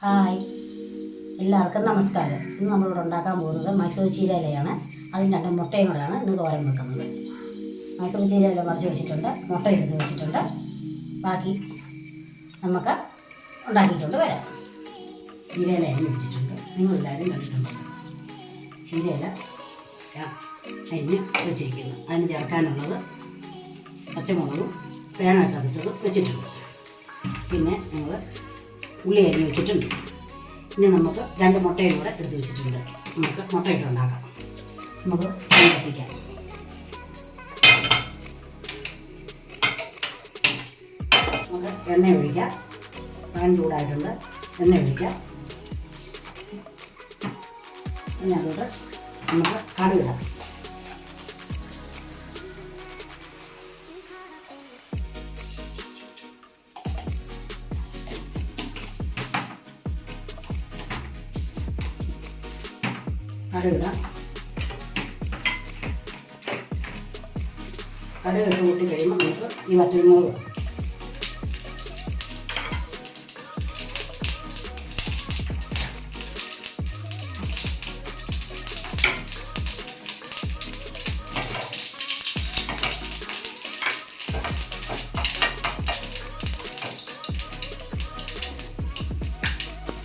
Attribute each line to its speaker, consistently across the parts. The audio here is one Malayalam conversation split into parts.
Speaker 1: ഹായ്, എല്ലാവർക്കും നമസ്കാരം. ഇന്ന് നമ്മളിവിടെ ഉണ്ടാക്കാൻ പോകുന്നത് മൈസൂർ ചീര ഇലയാണ്. അതിന് 2 മുട്ടയും കൂടെയാണ് ഇന്ന് തോരൻ വെക്കുന്നത്. മൈസൂർ ചീര ഇല മറിച്ച് വെച്ചിട്ടുണ്ട്, മുട്ട എടുത്ത് വെച്ചിട്ടുണ്ട്. ബാക്കി നമുക്ക് ഉണ്ടാക്കിക്കൊണ്ട് വരാം. ചീര ഇല അരിഞ്ഞ് വെച്ചിട്ടുണ്ട്, നിങ്ങളെല്ലാവരും കണ്ടിട്ടുണ്ട്. ചീര ഇല അരിഞ്ഞ് വെച്ചിരിക്കുന്നു. അതിന് ചേർക്കാനുള്ളത് പച്ചമുളകും തേങ്ങ ചതച്ചത് വെച്ചിട്ടുണ്ട്. പിന്നെ ഞങ്ങൾ ഉള്ളി അരിഞ്ഞ് വെച്ചിട്ടുണ്ട്. ഇനി നമുക്ക് 2 മുട്ടയും കൂടെ എടുത്ത് വെച്ചിട്ടുണ്ട്. നമുക്ക് മുട്ടയിട്ടുണ്ടാക്കാം. നമുക്ക് കത്തിക്കാം. നമുക്ക് എണ്ണ ഒഴിക്കാം. പാൻ ചൂടായിട്ടുണ്ട്, എണ്ണ ഒഴിക്കാം. പിന്നെ അതോട് നമുക്ക് കടുകിടാം. കടുകിടാം. കടുകിട്ട് കൂട്ടി കഴിയുമ്പോൾ നമുക്ക് ഈ വറ്റൽമുളക്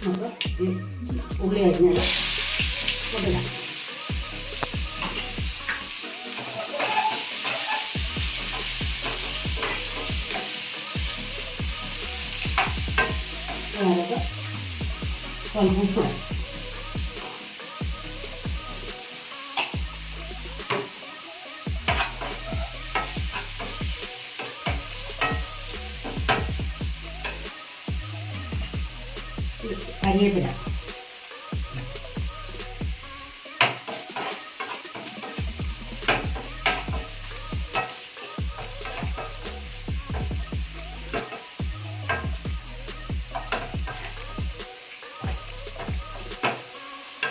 Speaker 1: നമുക്ക് ഈ ഉള്ളി അരിഞ്ഞത് കൊണ്ടിടാം. നമുക്ക് സ്വല്പം ഉപ്പ് കരിവേപ്പില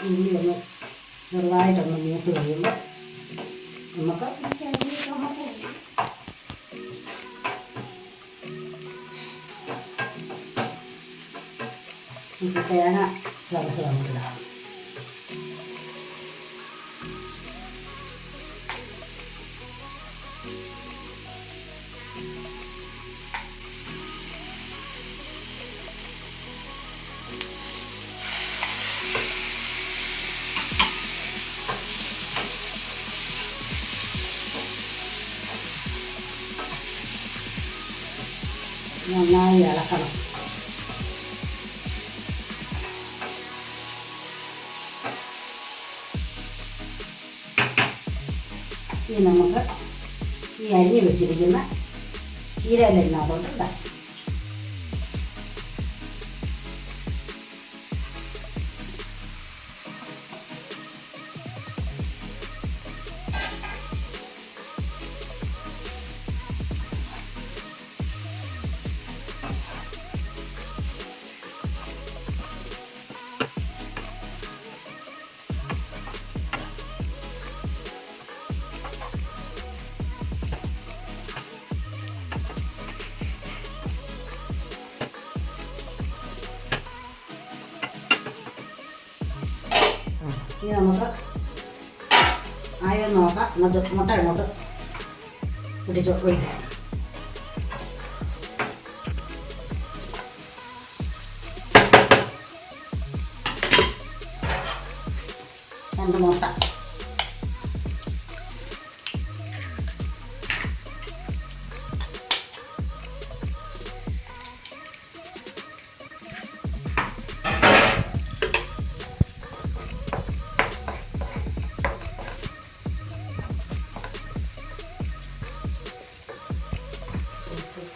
Speaker 1: ഉള്ളി ഒന്ന് ചെറുതായിട്ടൊന്ന് മൂത്ത് കഴിയുമ്പോൾ നമുക്ക് തേങ്ങ ചതച്ച് നമുക്കിടാം. നന്നായി ഇളക്കണം. ഇനി നമുക്ക് ഈ അരിഞ്ഞ് വെച്ചിരിക്കുന്ന ചീരയിലതിനകത്തോട്ട് ഇടാം. ഇനി നമുക്ക് ആയൊന്ന് നോക്കാം. എന്നിട്ട് മുട്ട ഇങ്ങോട്ട് പിടിച്ച് ഒഴിക്കാം. രണ്ട് മുട്ട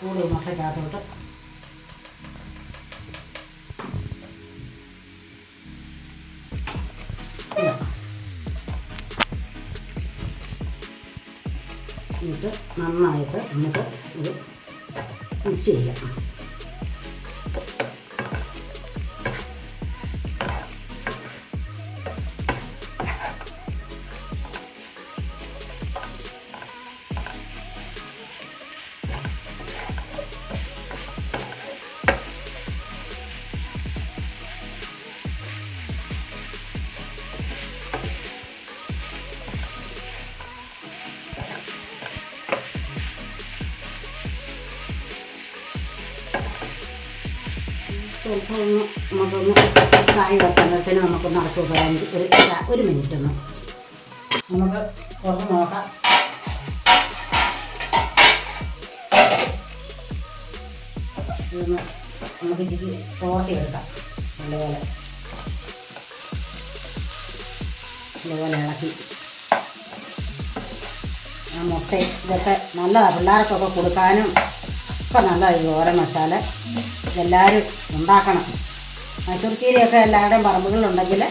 Speaker 1: കൂടി മുട്ടയ്ക്കകത്തോട്ട് എന്നിട്ട് നന്നായിട്ട് നമുക്ക് ഇത് മിക്സ് ചെയ്യാം. സ്വല്പം ഒന്ന് നമുക്കൊന്ന് കായ് വെക്കുമ്പോഴത്തേന് നമുക്കൊന്ന് അടച്ചു വെക്കാം. ഒരു മിനിറ്റ് ഒന്ന് നമുക്ക് തുറന്ന് നോക്കാം. ഇതൊന്ന് നമുക്ക് ഇച്ചിരി തോർത്തി എടുക്കാം. നല്ലപോലെ ഇളക്കി ആ മുട്ട ഇതൊക്കെ നല്ലതാണ്. പിള്ളേർക്കൊക്കെ കൊടുക്കാനും ഒക്കെ നല്ലതാണ്. ഈ തോരൻ വെച്ചാൽ ഇതെല്ലാവരും ഉണ്ടാക്കണം. മൈസൂർ ചീരയൊക്കെ എല്ലാവരുടെയും പറമ്പുകളിലുണ്ടെങ്കിൽ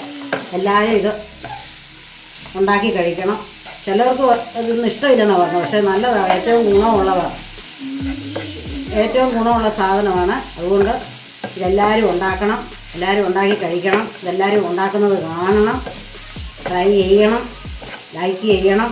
Speaker 1: എല്ലാവരും ഇത് ഉണ്ടാക്കി കഴിക്കണം. ചിലർക്ക് ഇതൊന്നും ഇഷ്ടമില്ലെന്നാണ് പറഞ്ഞത്. പക്ഷേ നല്ലതാണ്, ഏറ്റവും ഗുണമുള്ളതാണ്, ഏറ്റവും ഗുണമുള്ള സാധനമാണ്. അതുകൊണ്ട് ഇതെല്ലാവരും ഉണ്ടാക്കണം, എല്ലാവരും ഉണ്ടാക്കി കഴിക്കണം. ഇതെല്ലാവരും ഉണ്ടാക്കുന്നത് കാണണം, ട്രൈ ചെയ്യണം, ലൈക്ക് ചെയ്യണം,